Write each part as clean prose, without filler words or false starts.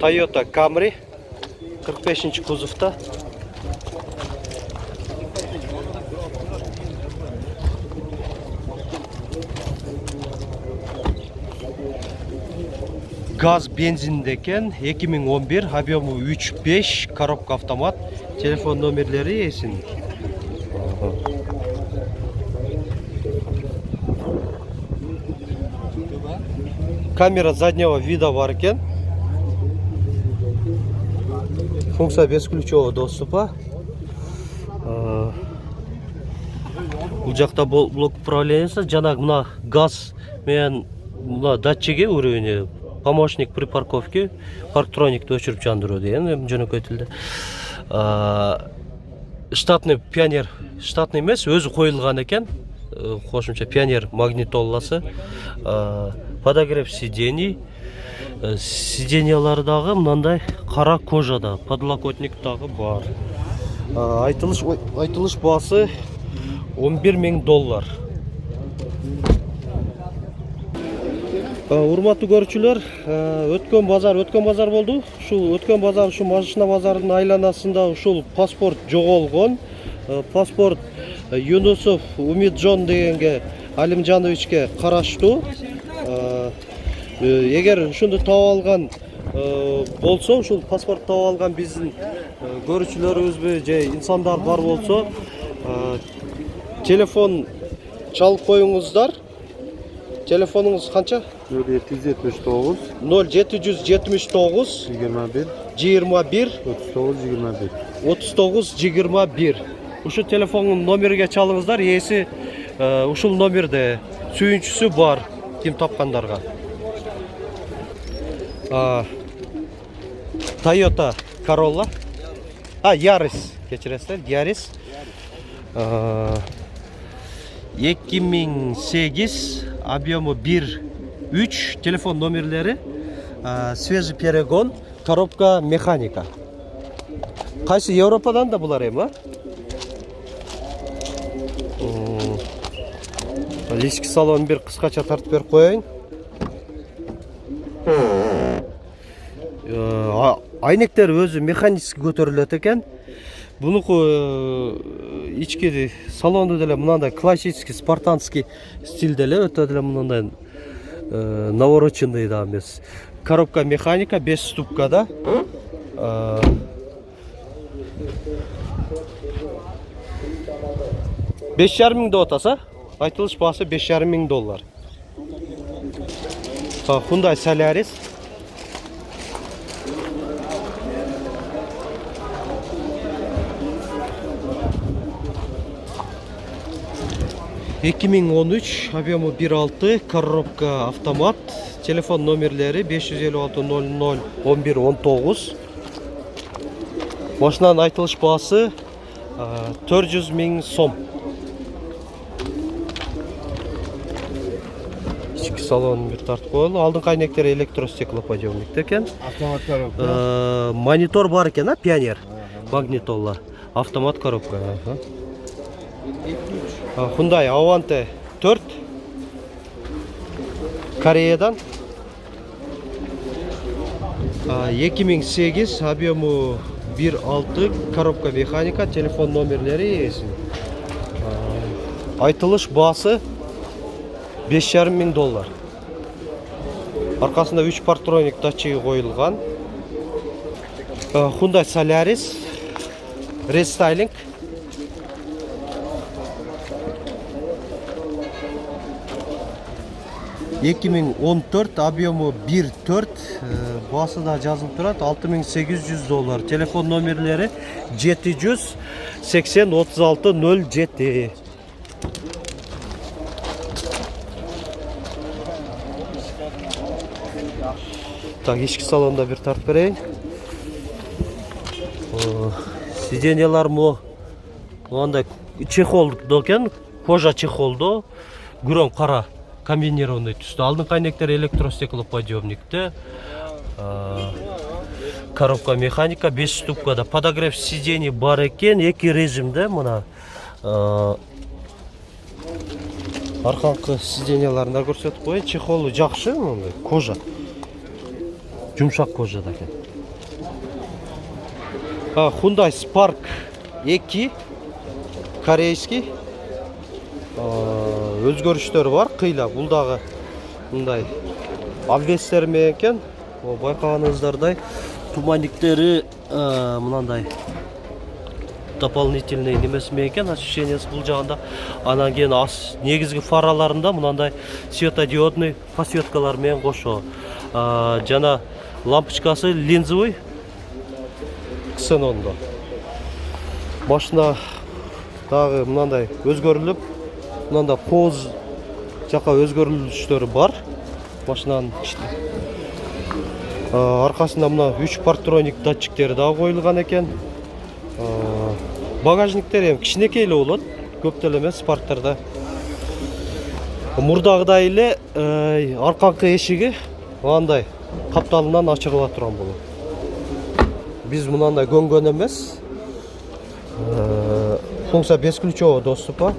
Toyota Camry 45 kuzovda. Gaz benzindeken 2011, объему 3.5, коробка автомат, telefon nomerleri yesin. Камера заднего вида var ekan. Функция бесключевого доступа. Бұл жақта блок управлениесі, жаңағы мына газ мен мына датчиги уровень, помощник при парковке, парктроникті өшіріп жандыру деген жөнөкөй тілде. Штатный пионер, штатный емес, өзі қойылған екен. Қосымша пионер магнитоласы, подогрев сидений, сиденьялардағы мынандай қара кожада, подлокотниктағы бар. Айтылыш басы $11.000. Урматтуу көрүүчүлөр, өткөн базар болду. Ушул өткөн базар, ушу машина базарынын айланасында ушул паспорт жоголгон. Паспорт Юнусов Умиджон дегенге Алимжановичке караштуу. Эгер ушунду таап алган болсо, ушул паспорт таап алган биздин көрүүчүлөрүбүзбү же инсандар бар болсо, телефон чалып коюңуздар. Телефонуңуз канча? 0779 0779 21 21 39 21. Ушул телефондун номериге чалыңыздар. Ээси ушул номерде сүйүнчүсү бар ким тапкандарга. Toyota Corolla. Yaris. Кечиресиздер, Yaris. 2008, объему 1.3, телефон номерлери, свежий перегон, коробка механика. Кайсы Европадан да булар эми, Лички салон бир кыскача тартып берип коеюн. Айнектер өзү механически көтөрүлөт экен. Бунуку ички салонду деле мынандай классический, спартанский стилде эле, өтө деле мындай навороченный да эмес. Коробка механика 5 ступкада. 5,5 миң деп атаса, айтылыш баасы $5,500. Hyundai Solaris. ...2013, объему 1.6, коробка автомат, телефон номерлери 556 00 11 19. Машинанын айтылыш баасы 400 миң сом. Ички салон бир тартып коелу. Алдыңкы айнектери электростеклоподъемник экен. Автомат коробка. Монитор бар экен, пионер. Магнитола. Автомат коробка. Hyundai Avante 4 Кореядан 2008, объему 1.6, коробка механика, телефон номерлери есін. Айтылыш басы $5,500. Аркасында 3 парктроник датчиги коюлган. Hyundai Solaris рестайлинг. 2014, объему 1.4, басы да жазылып турат, $6,800. Телефон номерлери 780 36 07. Так, ички салонда бир тартып берейин. Сиденьялар мындай чехолдо экен, кожа чехолдо, күрөң кара. Комбинированный түсті. Алдыңкы айнектер электростеклоподъемникте. Коробка механика 5 ступкада. Подогрев сидений бар экен. Эки режимде мына арканкы сиденьяларында көрсөтүп коеюн. Чехолу жакшы, кожа. Жумшак кожада экен. Hyundai Spark 2 корейский. Өзгөрүштөр бар кыйла. Бул дагы мындай обвестер менен экен. Байкаганыңыздардай туманниктери мынандай дополнительный немеси менен экен, освещениясы бул жагында. Анан кийин негизги фараларында мынандай светодиодный подсветкалар менен кошо. Жана лампочкасы линзовый ксенондо. Машина дагы мынандай өзгөрүлүп, мынандай поз жака өзгөрүлүштөрү бар. Машинанын аркасында мына 3 партроник датчиктери дагы коюлган экен. Багажниктер эми кичинекей эле болот, көп деле эмес Спарктарда. Мурдагыдай эле арканкы эшиги андай капталынан ачырыла турган болот. Биз мынандай көнгөн эмес. Функция бесключевого доступа.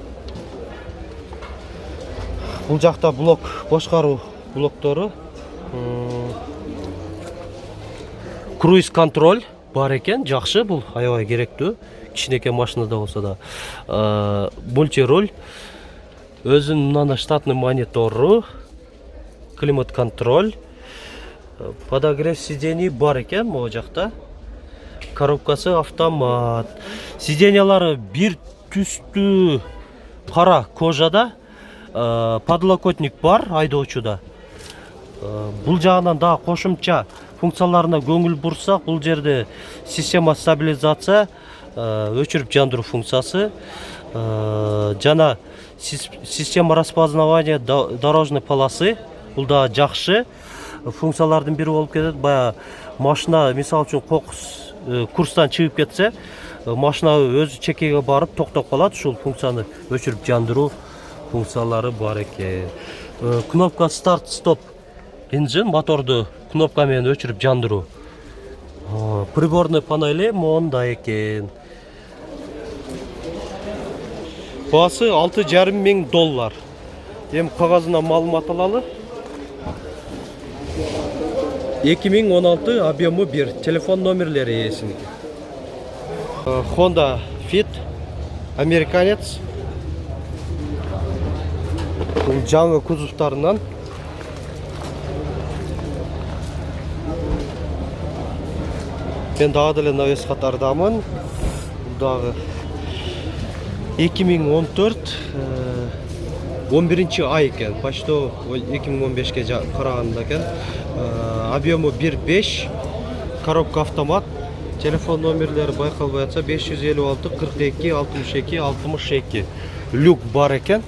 Бул жакта блок, бошкаруу блоктору. Круиз контроль бар экен, жакшы, бул аябай керектүү. Кичинекей машинада болсо да. Мультируль, өзүнүн мынандай штатный монитору, климат контроль, подогрев сидений бар экен могу жакта. Коробкасы автомат. Сиденьялары бир түстүү кара кожада. Подлокотник бар айдоочуда. Бул жагынан да кошумча функцияларына көңүл бурсак, бул жерде система стабилизация, өчүрүп жандыруу функциясы, жана система распознавания дорожной полосы, бул да жакшы функциялардын бири болуп кетет. Бая машина мисалы үчүн курстан чыгып кетсе, машина өзү чекеге барып токтоп калат. Ушул функцияны өчүрүп жандыруу функциялары бар экен. Кнопка старт стоп engine, моторду кнопка менен өчүрүп жандыруу. Приборный панели монда экен. Баасы $6,500. Эми кагазына маалымат алалы. 2016, объему 1. Телефон номерлери ээсиники. Honda Fit, американец. Бул жаңы кузовтарынан. Мен дагы деле навес катардамын. Бул дагы 2014 11-ай экен. Почти 2015-ке караганда экен. Объему 1.5, коробка автомат. Телефон номерлери байкалбай атса 556 42 62 62. Люк бар экен.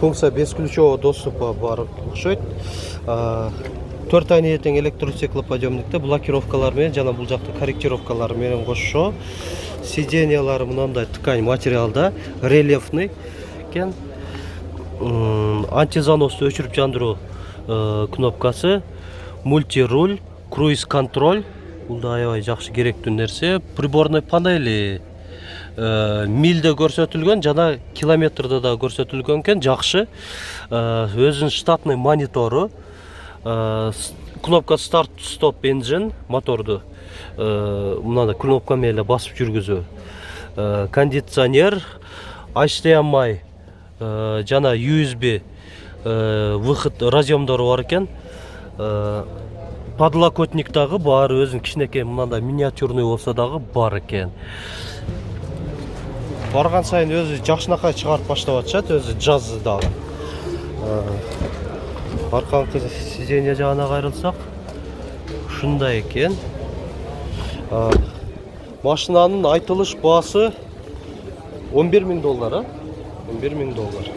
Функция бесключевого доступа бар окшойт. 4 айны тең электроциклоподъемникте блокировкалар менен жана бул жакта корректировкалар менен кошо. Сиденьялары мынандай ткань материалда, рельефный экен. Антизаносты өчүрүп жандыруу кнопкасы, мультируль, круиз контроль. Бул да аябай жакшы керектүү нерсе. Приборный панели милде көрсөтүлгөн жана километрде да көрсөтүлгөн экен, жакшы. Өзүнүн штатный монитору, кнопка старт стоп engine, моторду мындай кнопка менен басып жүргүзүү. Кондиционер, HDMI жана USB выход разъемдору бар экен. Подлокотник дагы бар, өзүнүн кичинекей мындай миниатюрный болсо дагы бар экен. Барган сайын өзү жакшынакай чыгарып баштап атышат, өзү жазды дагы. Арканкы сиденье жагына кайрылсак, ушундай экен. Машинанын айтылыш баасы $11,000, $11,000.